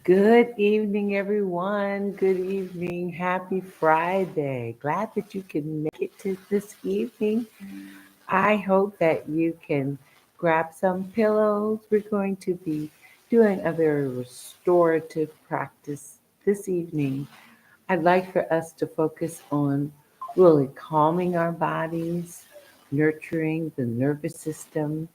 Good evening, everyone. Good evening. Happy Friday. Glad that you can make it to this evening. I hope that you can grab some pillows. We're going to be doing a very restorative practice this evening. I'd like for us to focus on really calming our bodies, nurturing the nervous system,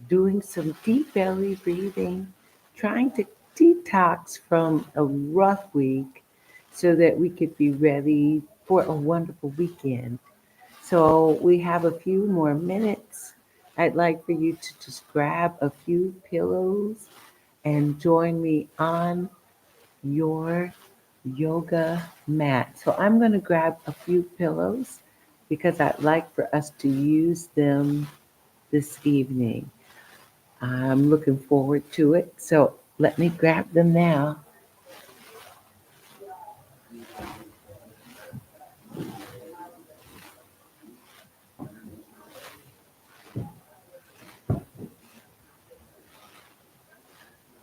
doing some deep belly breathing, trying to detox from a rough week so that we could be ready for a wonderful weekend. So we have a few more minutes. I'd like for you to just grab a few pillows and join me on your yoga mat. So I'm going to grab a few pillows because I'd like for us to use them this evening. I'm looking forward to it. So let me grab them now.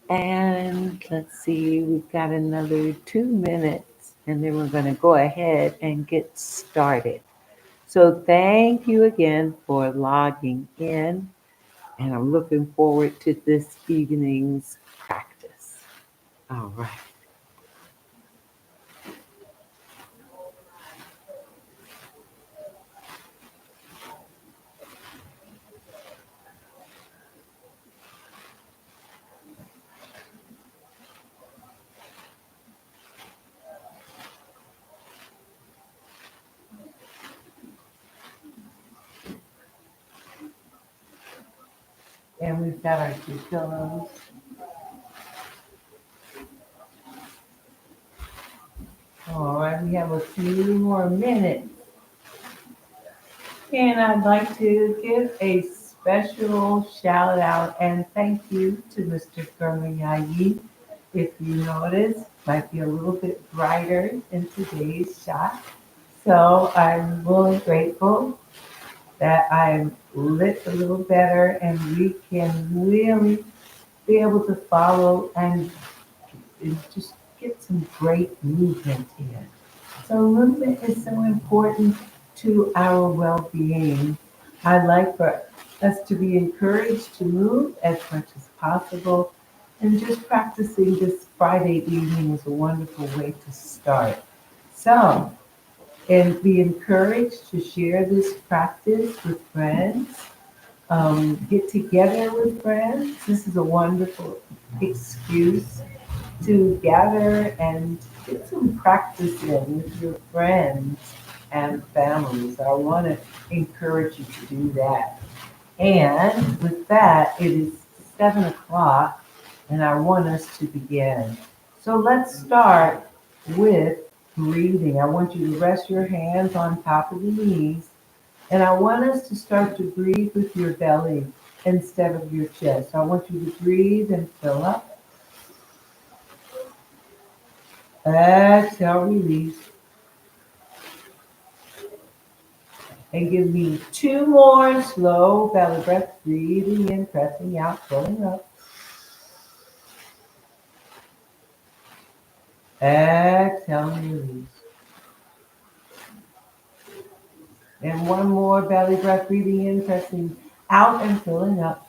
And let's see, we've got another 2 minutes, and then we're going to go ahead and get started. So thank you again for logging in, and I'm looking forward to this evening's practice. All right. And we've got our two pillows. All right, we have a few more minutes. And I'd like to give a special shout out and thank you to Mr. Gurmayayi. If you notice, might be a little bit brighter in today's shot. So I'm really grateful that I'm lit a little better and we can really be able to follow and just get some great movement in. So movement is so important to our well-being. I'd like for us to be encouraged to move as much as possible. And just practicing this Friday evening is a wonderful way to start. So, and be encouraged to share this practice with friends, get together with friends. This is a wonderful excuse to gather and get some practice in with your friends and families. I want to encourage you to do that. And with that, it is 7 o'clock and I want us to begin. So let's start with breathing. I want you to rest your hands on top of the knees and I want us to start to breathe with your belly instead of your chest. I want you to breathe and fill up. Exhale, release. And give me two more slow belly breaths. Breathing in, pressing out, pulling up. Exhale, release. And one more belly breath. Breathing in, pressing out and filling up.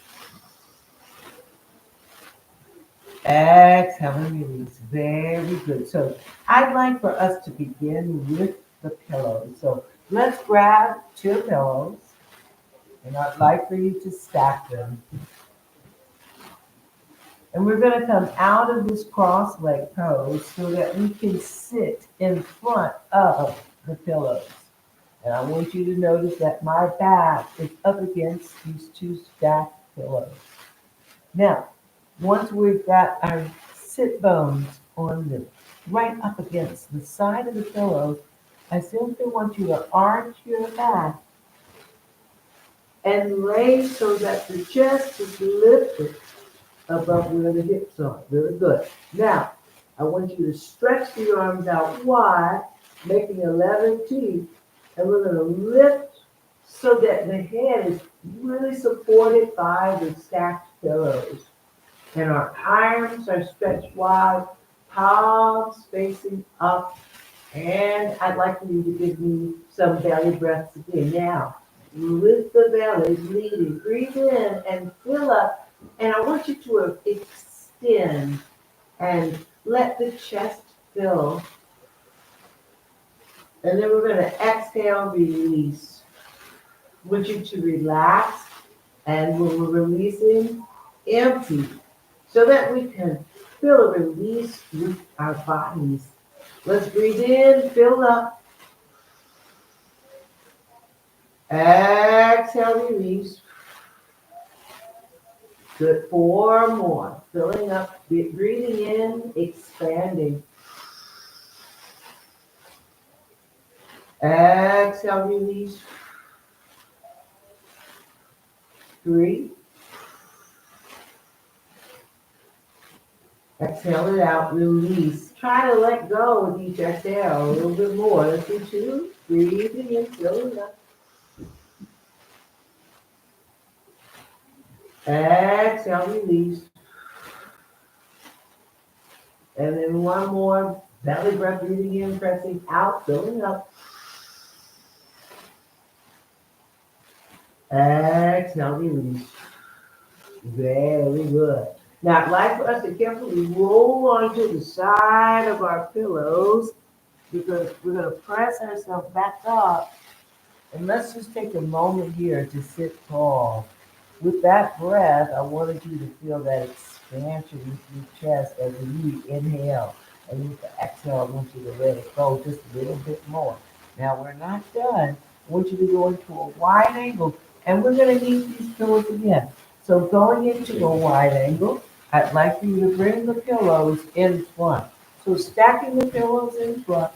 Exhale and release. Very good. So I'd like for us to begin with the pillows. So let's grab two pillows. And I'd like for you to stack them. And we're going to come out of this cross-leg pose so that we can sit in front of the pillows. And I want you to notice that my back is up against these two stacked pillows. Now, once we've got our sit bones on the right up against the side of the pillows, I simply want you to arch your back and lay so that the chest is lifted above where the hips are. Very good. Now, I want you to stretch the arms out wide, making 11 teeth, and we're going to lift so that the head is really supported by the stacked pillows. And our arms are stretched wide, palms facing up. And I'd like for you to give me some belly breaths again. Now, lift the belly, bleeding. Breathe in and fill up. And I want you to extend and let the chest fill. And then we're going to exhale, release. I want you to relax. And when we're releasing, empty. So that we can feel a release with our bodies. Let's breathe in, fill up. Exhale, release. Good. 4 more. Filling up, breathing in, expanding. Exhale, release. 3. Exhale it out, release. Try to let go with each exhale a little bit more. Let's do 2. Breathing in, filling up. Exhale, release. And then 1 more. Belly breath, breathing in, pressing out, filling up. Exhale, release. Very good. Now, I'd like for us to carefully roll onto the side of our pillows because we're going to press ourselves back up. And let's just take a moment here to sit tall. With that breath, I wanted you to feel that expansion in your chest as you inhale. And with the exhale, I want you to let it go just a little bit more. Now, we're not done. I want you to go into a wide angle. And we're going to need these pillows again. So going into a wide angle, I'd like for you to bring the pillows in front. So stacking the pillows in front.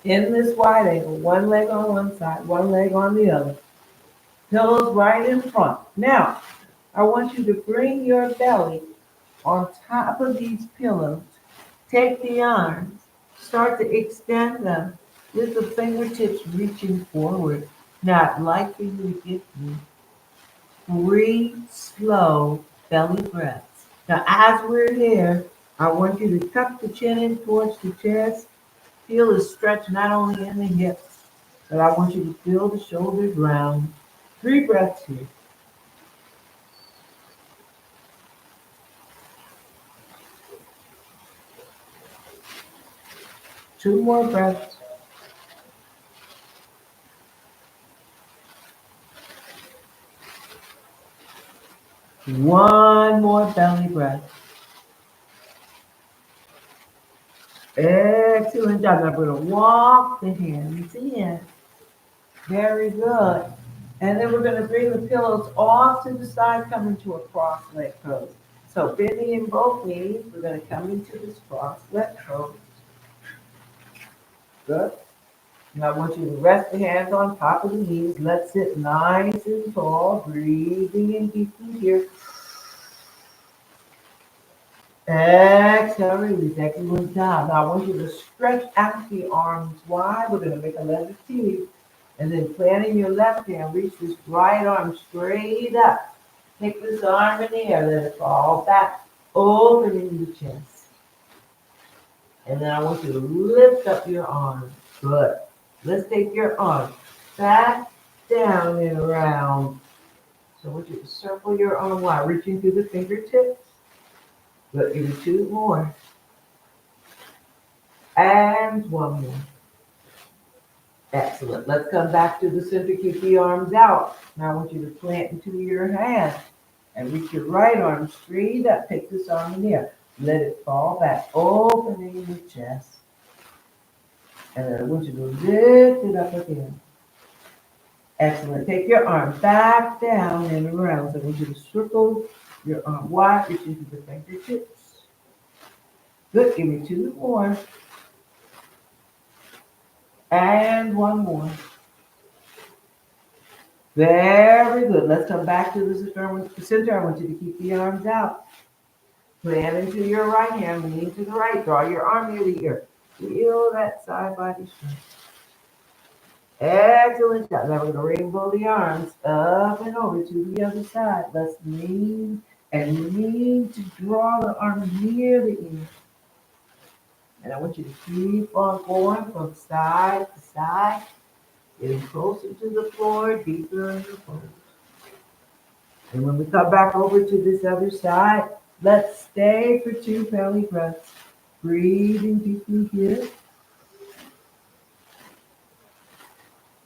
In this wide angle, one leg on one side, one leg on the other. Pillows right in front. Now, I want you to bring your belly on top of these pillows. Take the arms, start to extend them with the fingertips reaching forward. Now, I'd like for you to give me 3 slow belly breaths. Now, as we're here, I want you to tuck the chin in towards the chest. Feel the stretch not only in the hips, but I want you to feel the shoulders round. 3 breaths here. Two more breaths. One more belly breath. Excellent job. Now we're going to walk the hands in. Very good. And then we're going to bring the pillows off to the side, coming to a cross leg pose. So bending in both knees, we're going to come into this cross leg pose. Good. Now I want you to rest the hands on top of the knees. Let's sit nice and tall, breathing in deeply here. Exhale, release. Excellent job. Now I want you to stretch out the arms wide. We're going to make a letter T. And then planting your left hand, reach this right arm straight up. Take this arm in the air, let it fall back, opening the chest. And then I want you to lift up your arm. Good. Let's take your arm back, down, and around. So I want you to circle your arm wide, reaching through the fingertips. Good. Give me 2 more. And 1 more. Excellent. Let's come back to the center. Keep the arms out. Now I want you to plant into your hand and reach your right arm straight up. Take this arm in the air. Let it fall back, opening the chest. And then I want you to lift it up again. Excellent. Take your arm back, down, and around. So I want you to circle your arm wide, reaching to the fingertips. Good. Give me 2 more. And 1 more. Very good. Let's come back to the center. I want you to keep the arms out. Plant into your right hand, lean to the right. Draw your arm near the ear. Feel that side body stretch. Excellent job. Now we're going to rainbow the arms up and over to the other side. Let's lean And you need to draw the arm near the ear. And I want you to keep on going from side to side, getting closer to the floor, deeper in the pose. And when we come back over to this other side, let's stay for 2 belly breaths. Breathing deeply here.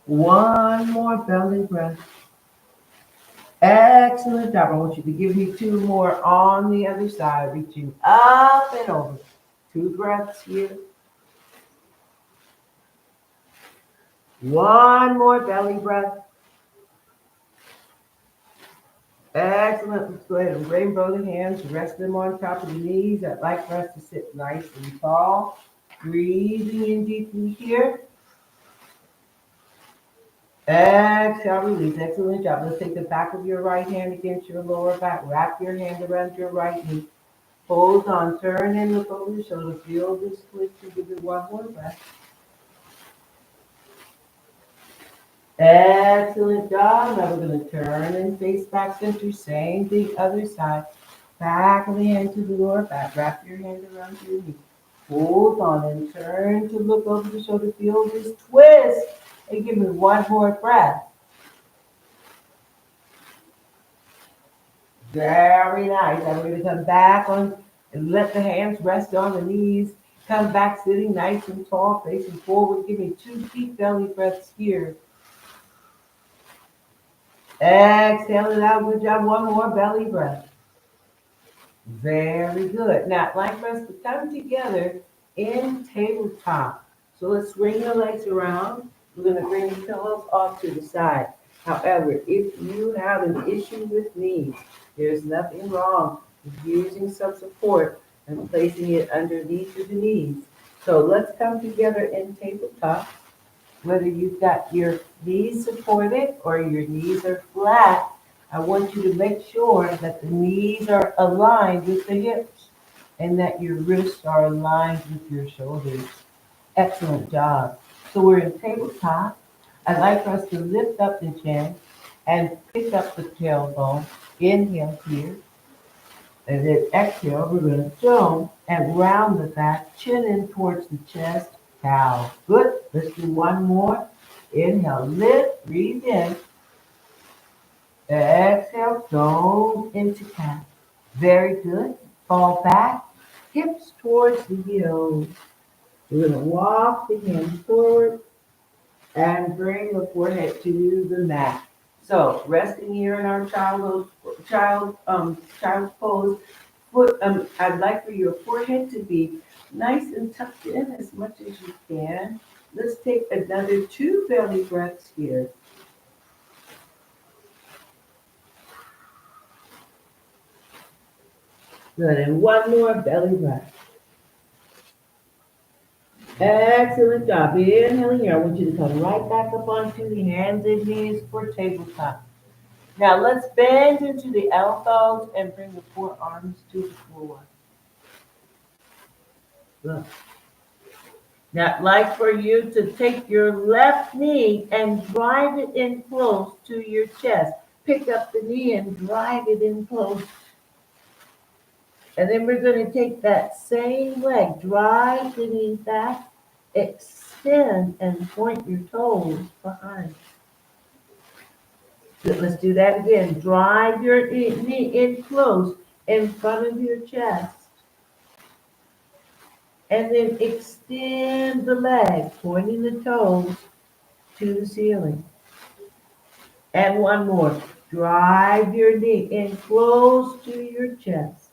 One more belly breath. Excellent job. I want you to give me 2 more on the other side, reaching up and over. 2 breaths here. One more belly breath. Excellent. Let's go ahead and rainbow the hands. Rest them on top of the knees. I'd like for us to sit nice and tall. Breathing in deeply here. Exhale, release. Excellent job. Let's take the back of your right hand against your lower back. Wrap your hand around your right knee. Hold on. Turn and look over your shoulder. Feel this twist and give it one more breath. Excellent job. Now we're going to turn and face back center. Same thing, other side. Back of the hand to the lower back. Wrap your hand around your knee. Hold on and turn to look over the shoulder. Feel this twist. And give me one more breath. Very nice. Now we're going to come back on and let the hands rest on the knees. Come back sitting nice and tall, facing forward. Give me 2 deep belly breaths here. Exhale it out. Good job. One more belly breath. Very good. Now, I'd like for us to come together in tabletop. So let's swing the legs around. We're going to bring the pillows off to the side. However, if you have an issue with knees, there's nothing wrong with using some support and placing it underneath the knees. So let's come together in tabletop. Whether you've got your knees supported or your knees are flat, I want you to make sure that the knees are aligned with the hips and that your wrists are aligned with your shoulders. Excellent job. So we're in tabletop. I'd like for us to lift up the chin and pick up the tailbone. Inhale here. And then exhale, we're going to dome and round the back, chin in towards the chest. Cow. Good. Let's do one more. Inhale, lift, breathe in. Exhale, dome into cat. Very good. Fall back, hips towards the heels. We're going to walk the hands forward and bring the forehead to the mat. So resting here in our child's pose. I'd like for your forehead to be nice and tucked in as much as you can. Let's take another 2 belly breaths here. Good, and one more belly breath. Excellent job. Inhaling here. I want you to come right back up onto the hands and knees for tabletop. Now let's bend into the elbows and bring the forearms to the floor. Good. Now I'd like for you to take your left knee and drive it in close to your chest. Pick up the knee and drive it in close. And then we're going to take that same leg, drive the knee back, extend and point your toes behind. Good. Let's do that again. Drive your knee in close in front of your chest. And then extend the leg, pointing the toes to the ceiling. And one more. Drive your knee in close to your chest.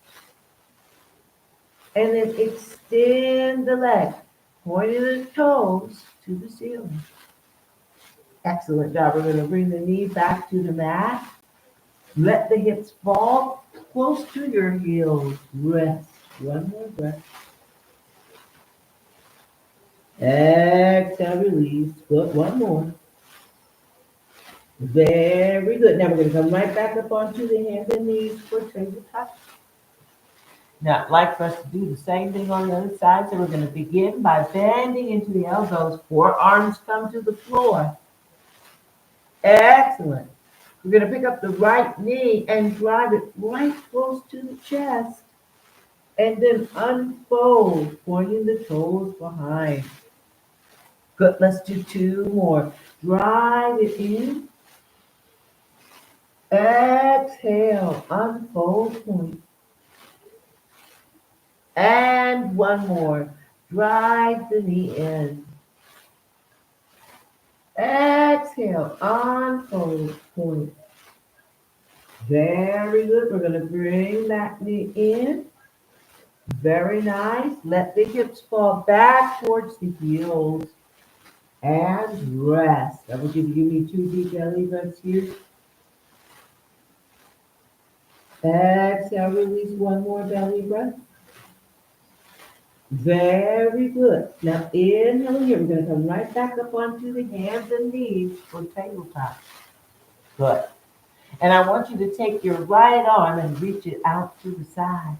And then extend the leg, pointing the toes to the ceiling. Excellent job. We're going to bring the knee back to the mat. Let the hips fall close to your heels. Rest. One more breath. Exhale, release. Good. One more. Very good. Now we're going to come right back up onto the hands and knees for tabletop. Now, I'd like for us to do the same thing on the other side. So we're going to begin by bending into the elbows. Forearms come to the floor. Excellent. We're going to pick up the right knee and drive it right close to the chest. And then unfold, pointing the toes behind. Good, let's do two more. Drive it in. Exhale, unfold, point. And one more. Drive the knee in. Exhale, unfold, point. Very good. We're going to bring that knee in. Very nice. Let the hips fall back towards the heels. And rest. I want you to give me 2 deep belly breaths here. Exhale, release one more belly breath. Very good. Now inhale here. We're going to come right back up onto the hands and knees for tabletop. Good. And I want you to take your right arm and reach it out to the side.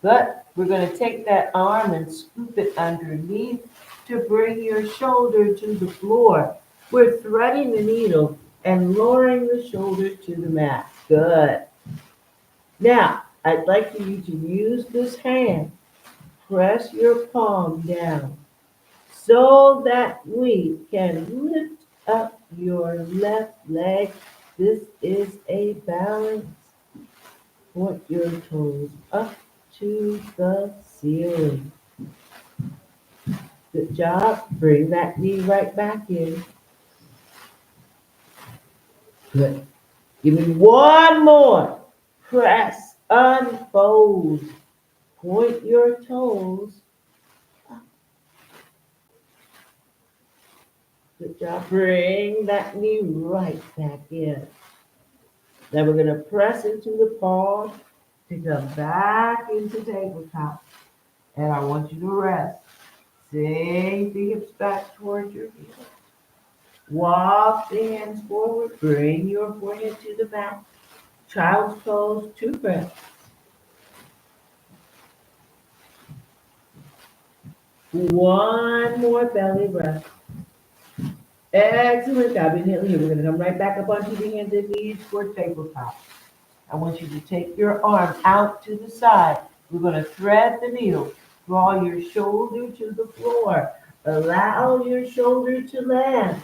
Good. We're going to take that arm and scoop it underneath to bring your shoulder to the floor. We're threading the needle and lowering the shoulder to the mat. Good. Now, I'd like for you to use this hand. Press your palm down so that we can lift up your left leg. This is a balance. Point your toes up to the ceiling. Good job. Bring that knee right back in. Good. Give me one more. Press, unfold. Point your toes up. Good job. Bring that knee right back in. Then we're going to press into the palm to come back into tabletop. And I want you to rest. Sink the hips back towards your heels. Walk the hands forward. Bring your forehead to the mat. Child's pose, 2 breaths. One more belly breath. Excellent job. Inhale here. We're going to come right back up onto the hands and knees for tabletop. I want you to take your arm out to the side. We're going to thread the needle. Draw your shoulder to the floor. Allow your shoulder to land.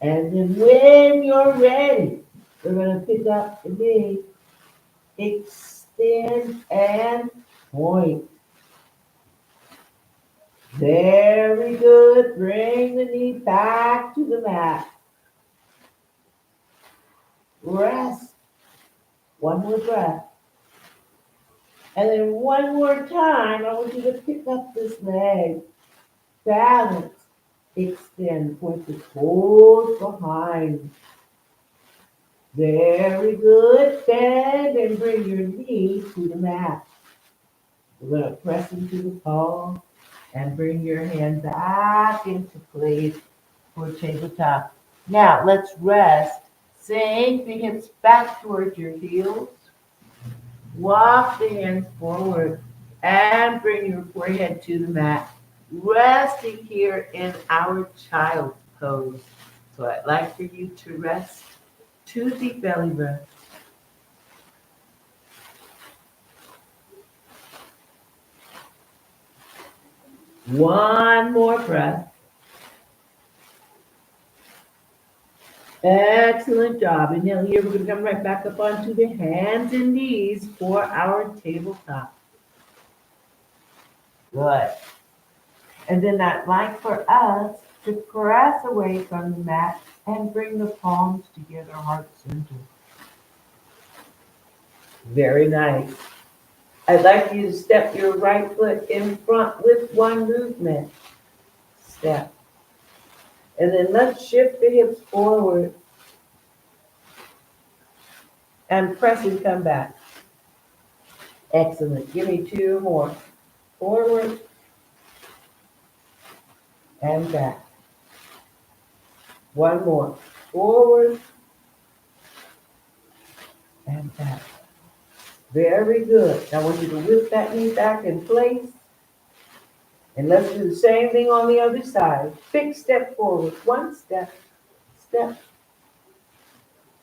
And then when you're ready, we're going to pick up the knee, extend, and point. Very good. Bring the knee back to the mat. Rest. One more breath. And then one more time, I want you to pick up this leg. Balance. Extend. Point the toes behind. Very good. Bend and bring your knee to the mat. We're going to press into the palm and bring your hand back into place for tabletop. Now, let's rest. Sink the hips back towards your heels. Walk the hands forward and bring your forehead to the mat. Resting here in our child's pose. So I'd like for you to rest. 2 deep belly breaths. One more breath. Excellent job. Inhale here. We're going to come right back up onto the hands and knees for our tabletop. Good. And then I'd like for us to press away from the mat and bring the palms together, heart center. Very nice. I'd like you to step your right foot in front with one movement. Step. And then let's shift the hips forward and press and come back. Excellent. Give me 2 more. Forward and back. One more. Forward and back. Very good. Now I want you to whip that knee back in place. And let's do the same thing on the other side. Big step forward. One step. Step.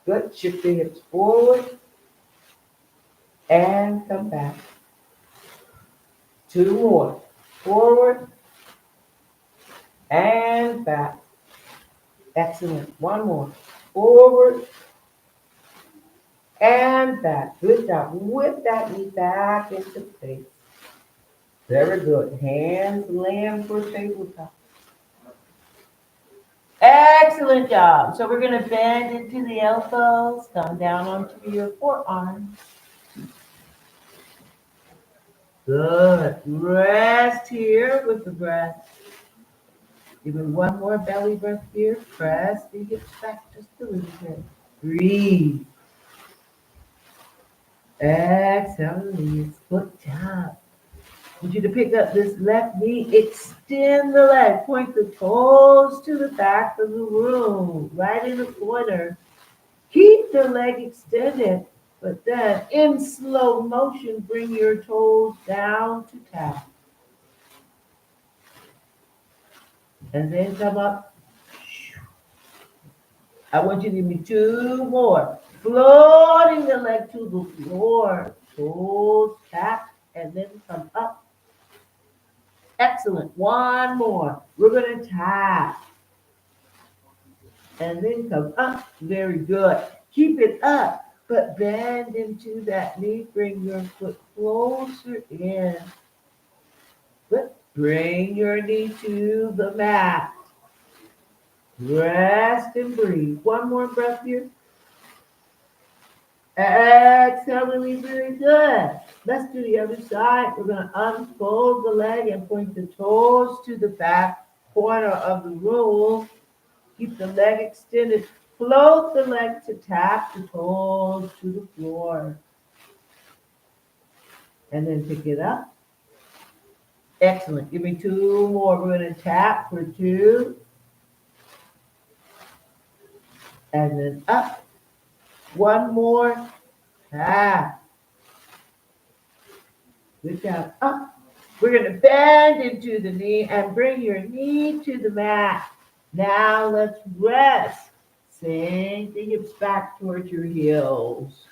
Good. Shift the hips forward and come back. 2 more. Forward and back. Excellent. 1 more. Forward and back. Good job. Whip that knee back into place. Very good. Hands land for tabletop. Excellent job. So we're going to bend into the elbows, come down onto your forearms. Good. Rest here with the breath. Give me 1 more belly breath here. Press the hips back just a little bit. Breathe. Exhale, release. Good job. I want you to pick up this left knee, extend the leg, point the toes to the back of the room, right in the corner. Keep the leg extended, but then in slow motion, bring your toes down to tap. And then come up. I want you to give me 2 more. Floating the leg to the floor. Toes tap, and then come up. Excellent. 1 more. We're going to tap. And then come up. Very good. Keep it up, but bend into that knee. Bring your foot closer in. Good. Bring your knee to the mat. Rest and breathe. 1 more breath here. Exhale, release. Very good. Let's do the other side. We're going to unfold the leg and point the toes to the back corner of the room. Keep the leg extended. Float the leg to tap the toes to the floor. And then pick it up. Excellent. Give me 2 more. We're going to tap for 2. And then up. 1 more. Tap. Good job. Up. We're going to bend into the knee and bring your knee to the mat. Now let's rest. Sink the hips back towards your heels.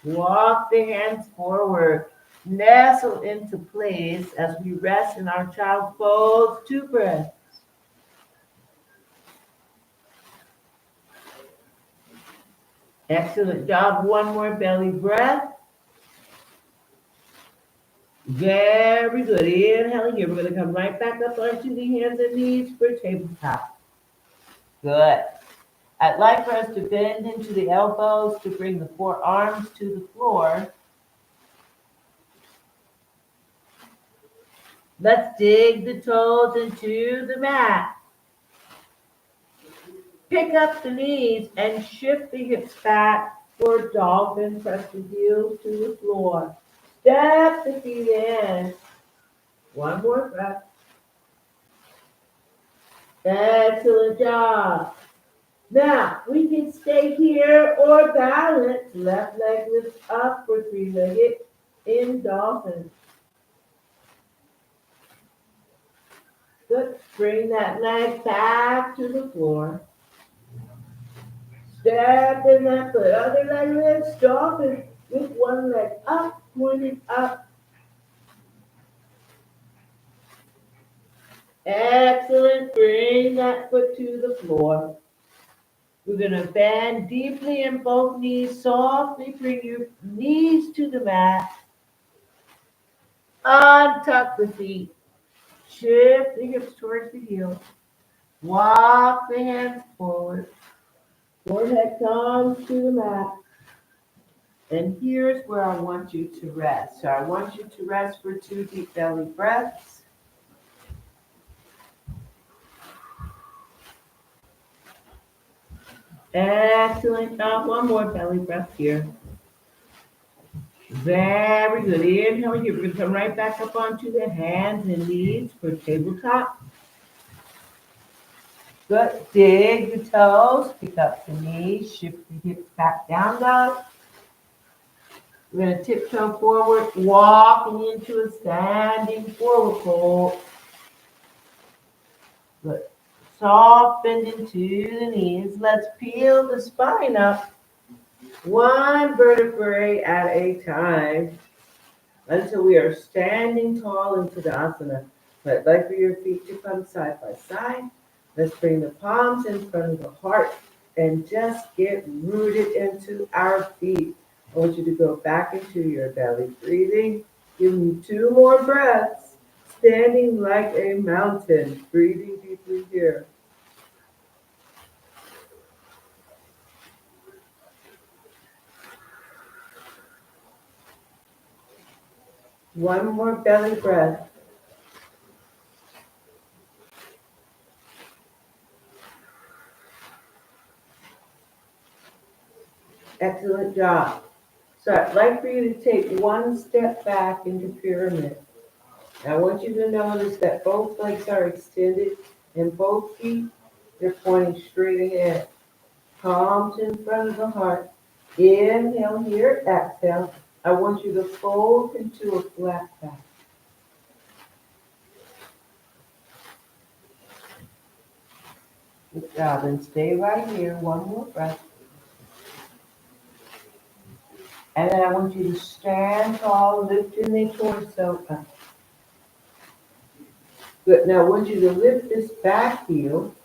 Walk the hands forward. Nestle into place as we rest in our child's pose. 2 breaths. Excellent job. 1 more belly breath. Very good. Inhale here. We're going to come right back up onto the hands and knees for tabletop. Good. I'd like for us to bend into the elbows to bring the forearms to the floor. Let's dig the toes into the mat. Pick up the knees and shift the hips back for dolphin. Press the heels to the floor. Step the feet in. 1 more breath. Excellent job. Now, we can stay here or balance. Left leg lifts up for 3-legged in dolphin. Good. Bring that leg back to the floor. Step in that foot. Other leg lifts, dolphin with 1 leg up, pointed up. Excellent. Bring that foot to the floor. We're going to bend deeply in both knees. Softly bring your knees to the mat. Untuck the feet. Shift the hips towards the heels. Walk the hands forward. Forehead comes to the mat. And here's where I want you to rest. So I want you to rest for 2 deep belly breaths. Excellent job. 1 more belly breath here. Very good. Inhale here. We're going to come right back up onto the hands and knees for tabletop. Good. Dig the toes. Pick up the knees. Shift the hips back down, dog. We're going to tiptoe forward, walking into a standing forward fold. Good. Soft bending to the knees. Let's peel the spine up, one vertebrae at a time, until we are standing tall in Tadasana. I'd like for your feet to come side by side. Let's bring the palms in front of the heart and just get rooted into our feet. I want you to go back into your belly breathing. Give me 2 more breaths. Standing like a mountain. Breathing deeply here. One more belly breath. Excellent job. So I'd like for you to take one step back into pyramid. I want you to notice that both legs are extended and both feet, they're pointing straight ahead. Palms in front of the heart. Inhale here, exhale. I want you to fold into a flat back. Good job. And stay right here. One more breath. And then I want you to stand tall, lifting the torso up. Good. Now I want you to lift this back heel.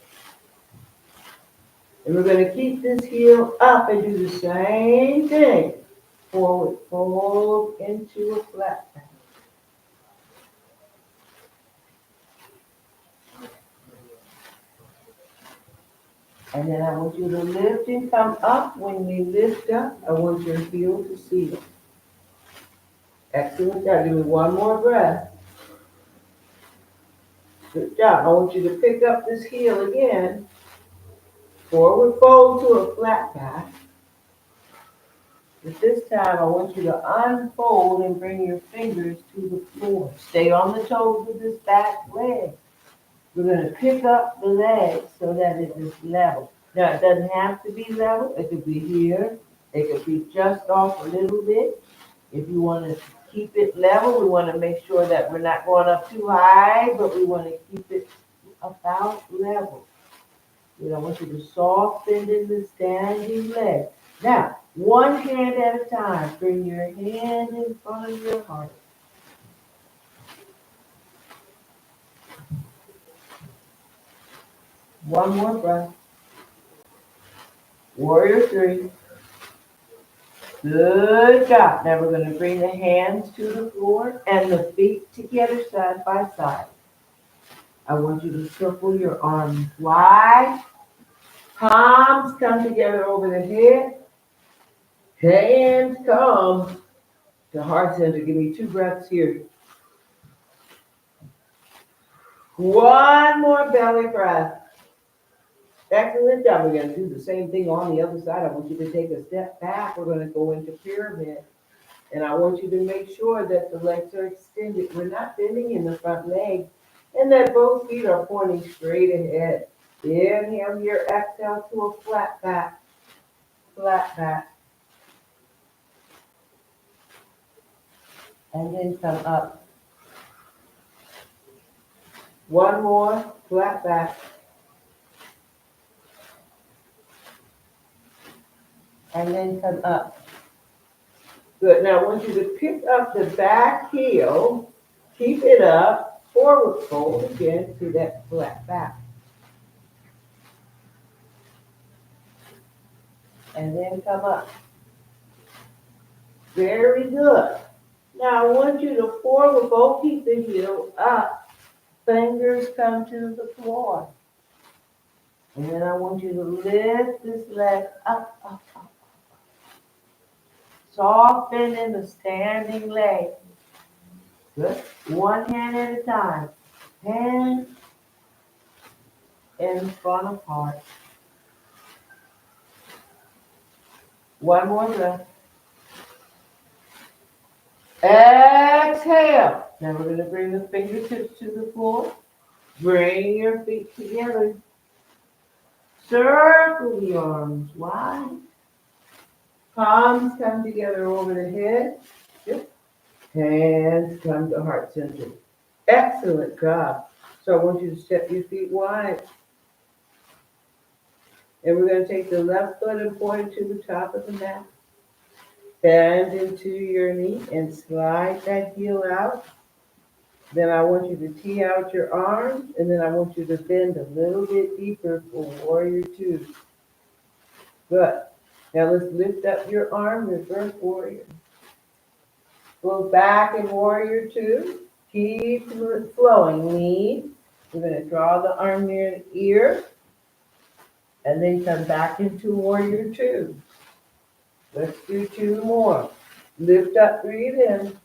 And we're going to keep this heel up and do the same thing. Forward fold into a flat back. And then I want you to lift and come up. When we lift up, I want your heel to seal. Excellent job. Give me one more breath. Good job. I want you to pick up this heel again. Forward fold to a flat back. But this time I want you to unfold and bring your fingers to the floor. Stay on the toes with this back leg. We're going to pick up the leg so that it is level. Now it doesn't have to be level. It could be here. It could be just off a little bit. If you want to keep it level, we want to make sure that we're not going up too high, but we want to keep it about level. I want you to soft bend in the standing leg. Now, one hand at a time. Bring your hand in front of your heart. One more breath. Warrior 3. Good job. Now we're going to bring the hands to the floor and the feet together side by side. I want you to circle your arms wide. Palms come together over the head. Hands come to heart center. Give me 2 breaths here. One more belly breath. Excellent job. We're going to do the same thing on the other side. I want you to take a step back. We're going to go into pyramid. And I want you to make sure that the legs are extended. We're not bending in the front leg. And that both feet are pointing straight ahead. Inhale here, exhale to a flat back. Flat back. And then come up. One more, flat back. And then come up. Good. Now I want you to pick up the back heel, keep it up, forward fold again to that flat back. And then come up. Very good. Now I want you to forward fold, keep the heel up. Fingers come to the floor. And then I want you to lift this leg up, up, up. Soften in the standing leg. Good. One hand at a time. Hand in front of heart. One more breath. Exhale. Now we're going to bring the fingertips to the floor. Bring your feet together. Circle the arms wide. Palms come together over the head. Good. Hands come to heart center. Excellent job. So I want you to step your feet wide. And we're going to take the left foot and point it to the top of the mat. Bend into your knee and slide that heel out. Then I want you to tee out your arms, and then I want you to bend a little bit deeper for warrior two. Good. Now let's lift up your arm, reverse warrior. Go back in warrior two. Keep flowing. Lean. We're going to draw the arm near the ear, and then come back into warrior two. Let's do two more. Lift up, breathe in.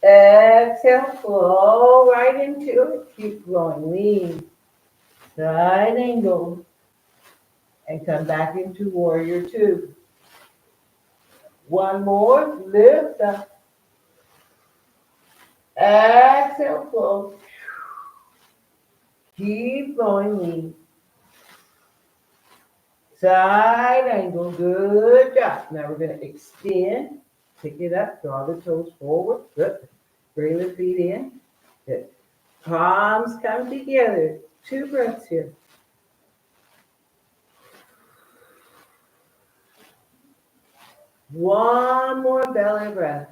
Exhale, flow right into it. Keep flowing. Lean. Side angle. And come back into warrior two. One more. Lift up. Exhale, flow. Keep flowing. Lean. Side angle. Good job. Now we're going to extend. Pick it up. Draw the toes forward. Good. Bring the feet in. Good. Palms come together. 2 breaths here. One more belly breath.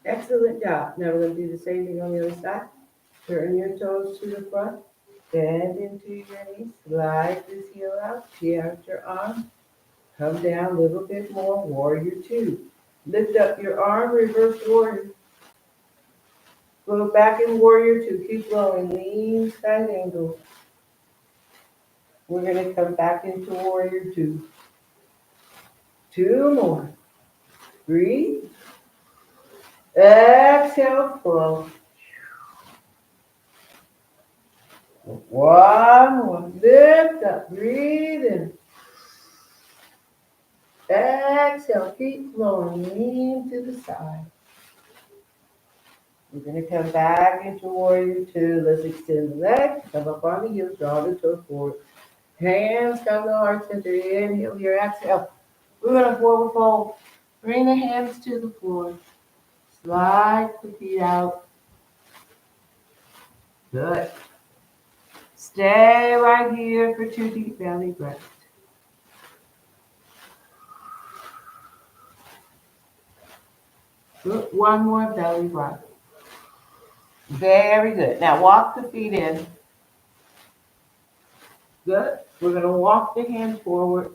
Excellent job. Now we're going to do the same thing on the other side. Turn your toes to the front. Bend into your knees. Slide this heel out. Tee out your arm. Come down a little bit more. Warrior two. Lift up your arm. Reverse warrior. Go back in warrior two. Keep flowing. Lean side angle. We're going to come back into warrior two. 2 more. Breathe. Exhale, flow. 1 more. Lift up. Breathe in. Exhale. Keep flowing. Lean to the side. We're going to come back into warrior two. Let's extend the legs. Come up on the heels. Draw the toes forward. Hands come to heart center. Inhale here. Exhale. We're going to forward fold. Bring the hands to the floor. Slide the feet out. Good. Stay right here for 2 deep belly breaths. Good. 1 more belly breath. Very good. Now walk the feet in. Good. We're going to walk the hands forward.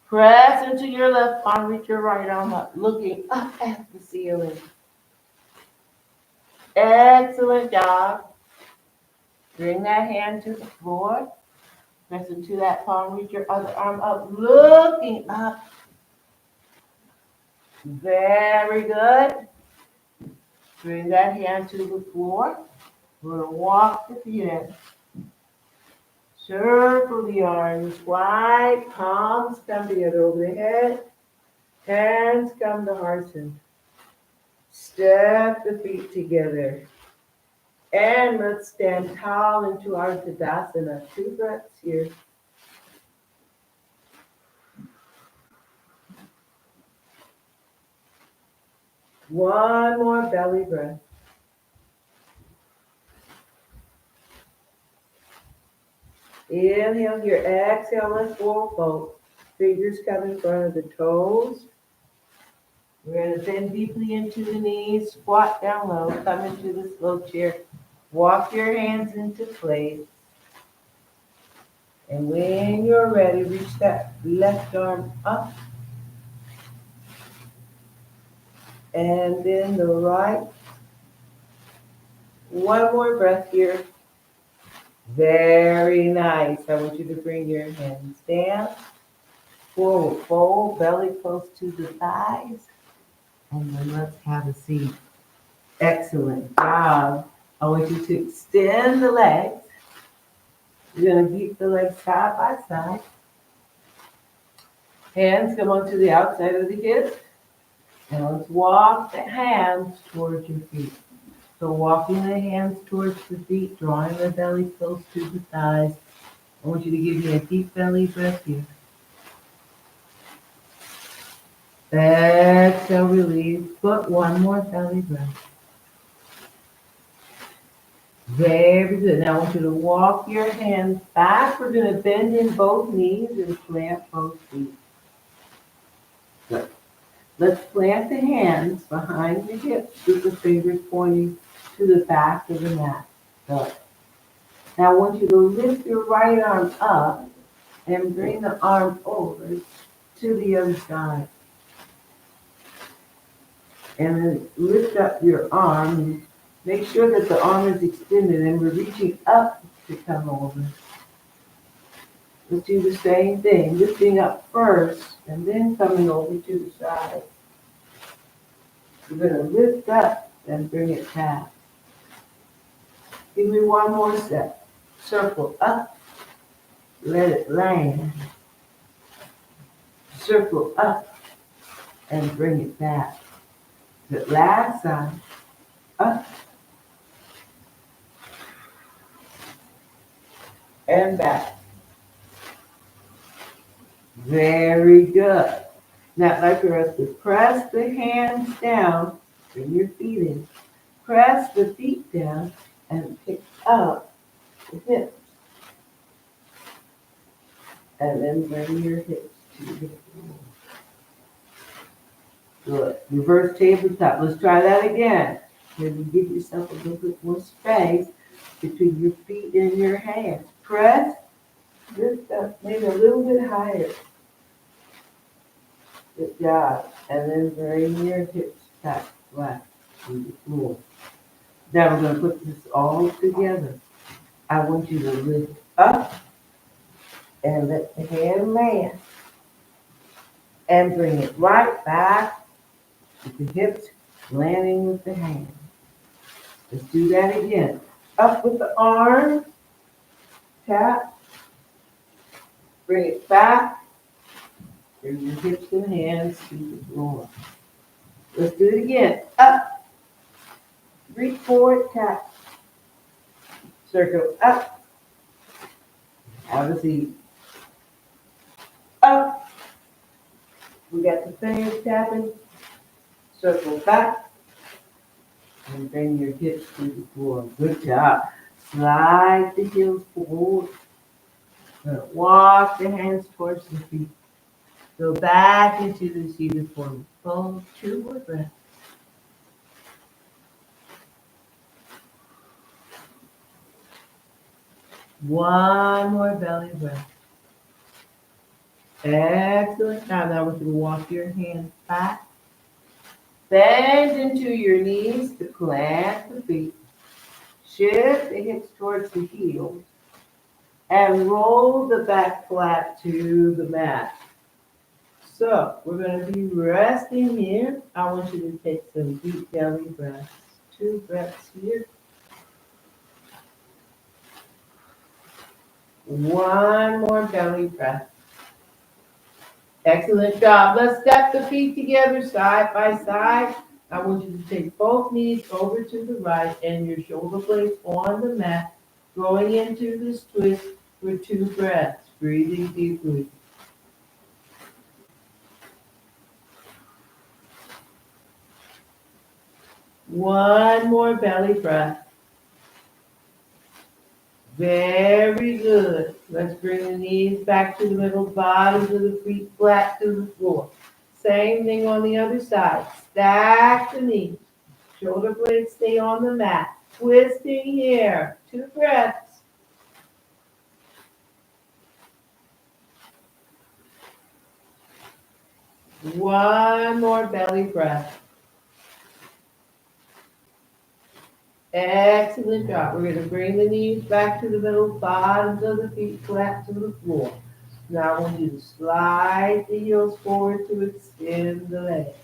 Press into your left arm, reach your right arm up, looking up at the ceiling. Excellent job. Bring that hand to the floor. Press into that palm, reach your other arm up, looking up. Very good. Bring that hand to the floor. We're going to walk the feet in. Circle the arms wide, palms come together over the head, hands come to heart center. Step the feet together. And let's stand tall into our Tadasana. 2 breaths here. One more belly breath. Inhale here, exhale, let's forward fold. Fingers come in front of the toes. We're going to bend deeply into the knees, squat down low, come into the slow chair. Walk your hands into place. And when you're ready, reach that left arm up. And then the right. 1 more breath here. Very nice. I want you to bring your hands down. Forward fold, belly close to the thighs. And then let's have a seat. Excellent job. I want you to extend the legs. You're going to keep the legs side by side. Hands come onto the outside of the hips. And let's walk the hands towards your feet. So walking the hands towards the feet, drawing the belly close to the thighs. I want you to give me a deep belly breath here. Exhale, release. But 1 more belly breath. Very good. Now I want you to walk your hands back. We're going to bend in both knees and plant both feet. Good. Let's plant the hands behind the hips with the fingers pointing to the back of the mat. Good. Now I want you to lift your right arm up and bring the arm over to the other side. And then lift up your arm and make sure that the arm is extended and we're reaching up to come over. Let's do the same thing, lifting up first and then coming over to the side. We're going to lift up and bring it back. Give me one more step. Circle up, let it land. Circle up and bring it back. The last side, up and back. Very good. Now, like for us to press the hands down, bring your feet in. Press the feet down and pick up the hips. And then bring your hips to the floor. Good. Reverse tabletop. Let's try that again. Maybe give yourself a little bit more space between your feet and your hands. Press, lift up, maybe a little bit higher. Good job. And then bring your hips back flat to the floor. Now we're going to put this all together. I want you to lift up and let the hand land. And bring it right back with the hips landing with the hand. Let's do that again. Up with the arm. Tap. Bring it back. Bring your hips and hands to the floor. Let's do it again. Up. Reach forward. Tap. Circle up. Have a seat. Up. We got the fingers tapping. Circle back. And bring your hips to the floor. Good job. Slide the heels forward. Walk the hands towards the feet. Go back into the seated form. Hold 2 more breaths. One more belly breath. Excellent. Now I want you to walk your hands back. Bend into your knees to plant the feet. Shift the hips towards the heels. And roll the back flat to the mat. So we're going to be resting here. I want you to take some deep belly breaths. 2 breaths here. 1 more belly breath. Excellent job. Let's step the feet together side by side. I want you to take both knees over to the right and your shoulder blades on the mat, going into this twist for 2 breaths, breathing deeply. One more belly breath. Very good. Let's bring the knees back to the middle, bottoms of the feet flat to the floor. Same thing on the other side. Stack the knees. Shoulder blades stay on the mat. Twisting here. 2 breaths. One more belly breath. Excellent job. We're going to bring the knees back to the middle, bottoms of the feet flat to the floor. Now I want you to slide the heels forward to extend the legs.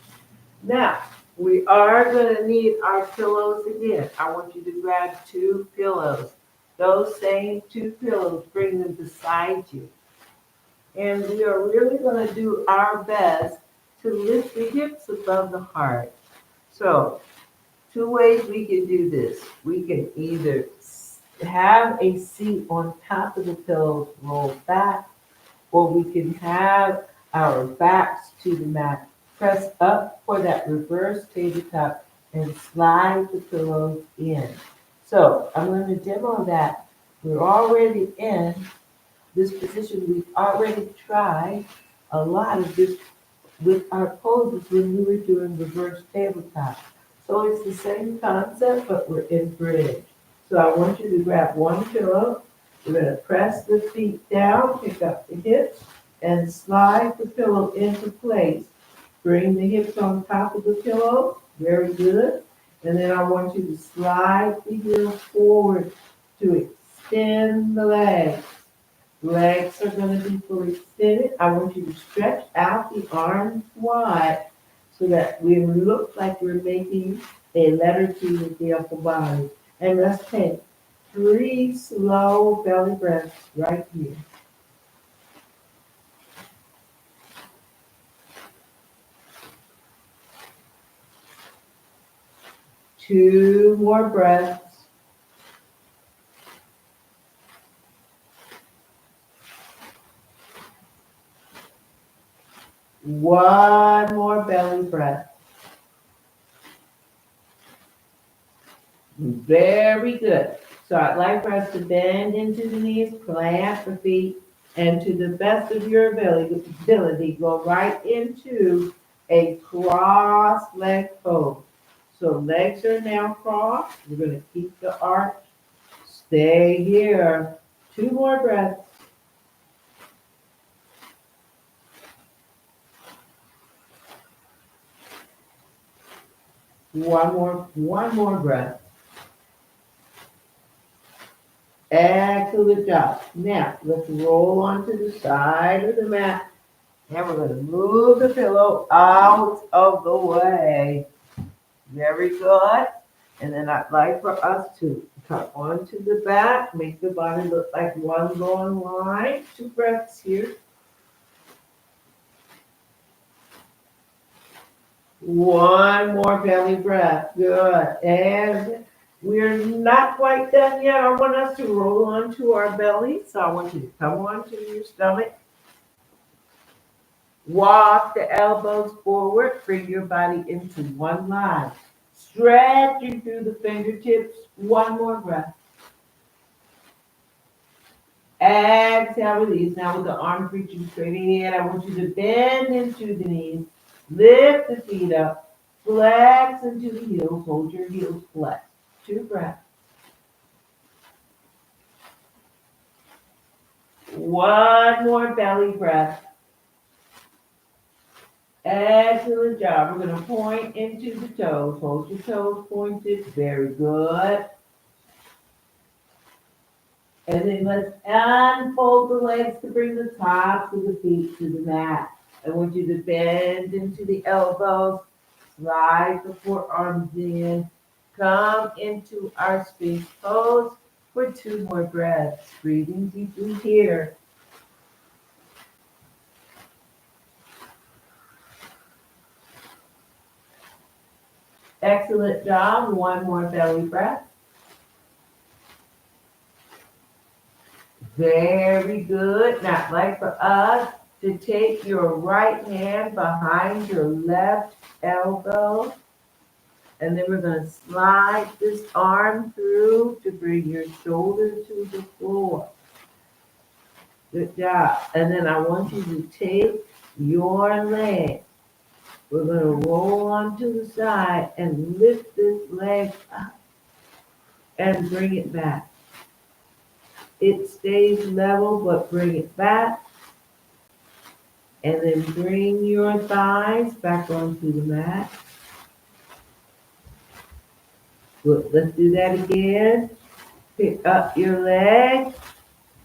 Now, we are going to need our pillows again. I want you to grab 2 pillows. Those same 2 pillows, bring them beside you. And we are really going to do our best to lift the hips above the heart. So, 2 ways we can do this. We can either have a seat on top of the pillows rolled back, or we can have our backs to the mat, press up for that reverse tabletop, and slide the pillows in. So I'm going to demo that. We're already in this position. We've already tried a lot of this with our poses when we were doing reverse tabletop. So it's the same concept, but we're in bridge. So I want you to grab one pillow. We're going to press the feet down, pick up the hips, and slide the pillow into place. Bring the hips on top of the pillow. Very good. And then I want you to slide the heels forward to extend the legs. Legs are going to be fully extended. I want you to stretch out the arms wide so that we look like we're making a letter T with the upper body. And let's take 3 slow belly breaths right here. 2 more breaths. One more belly breath. Very good. So I'd like for us to bend into the knees, plant the feet, and to the best of your ability, go right into a cross leg pose. So legs are now crossed. We're going to keep the arch. Stay here. 2 more breaths. One more breath. Excellent job. Now, let's roll onto the side of the mat. And we're going to move the pillow out of the way. Very good. And then I'd like for us to come onto the back, make the body look like one long line. 2 breaths here. One more belly breath. Good. And we're not quite done yet. I want us to roll onto our belly. So I want you to come onto your stomach. Walk the elbows forward. Bring your body into one line. Stretching through the fingertips. One more breath. Exhale, release. Now with the arms reaching straight ahead, I want you to bend into the knees. Lift the feet up. Flex into the heels. Hold your heels flexed. 2 breaths. One more belly breath. Excellent job. We're going to point into the toes. Hold your toes pointed. Very good. And then let's unfold the legs to bring the tops of the feet to the mat. I want you to bend into the elbows. Slide the forearms in. Come into our Sphinx pose for 2 more breaths. Breathing deeply here. Excellent job. One more belly breath. Very good. Now, I'd like for us to take your right hand behind your left elbow. And then we're going to slide this arm through to bring your shoulder to the floor. Good job. And then I want you to take your leg. We're going to roll onto the side and lift this leg up and bring it back. It stays level, but bring it back. And then bring your thighs back onto the mat. Good. Let's do that again. Pick up your leg.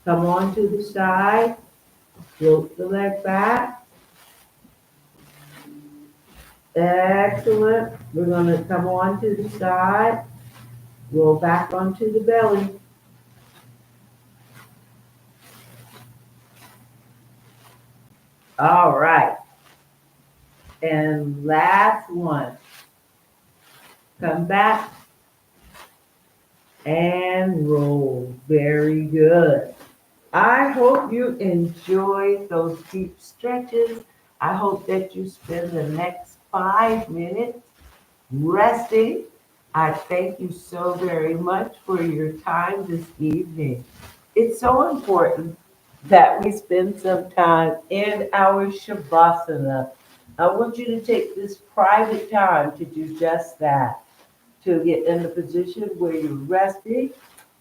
Come onto the side. Float the leg back. Excellent. We're going to come onto the side. Roll back onto the belly. All right. And last one. Come back and roll. Very good. I hope you enjoyed those deep stretches. I hope that you spend the next 5 minutes resting I thank you so very much for your time this evening. It's so important that we spend some time in our Shavasana. I want you to take this private time to do just that, to get in the position where you're resting.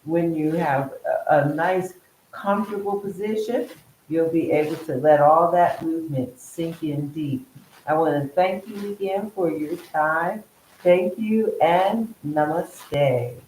When you have a nice, comfortable position, you'll be able to let all that movement sink in deep. I want to thank you again for your time. Thank you and namaste.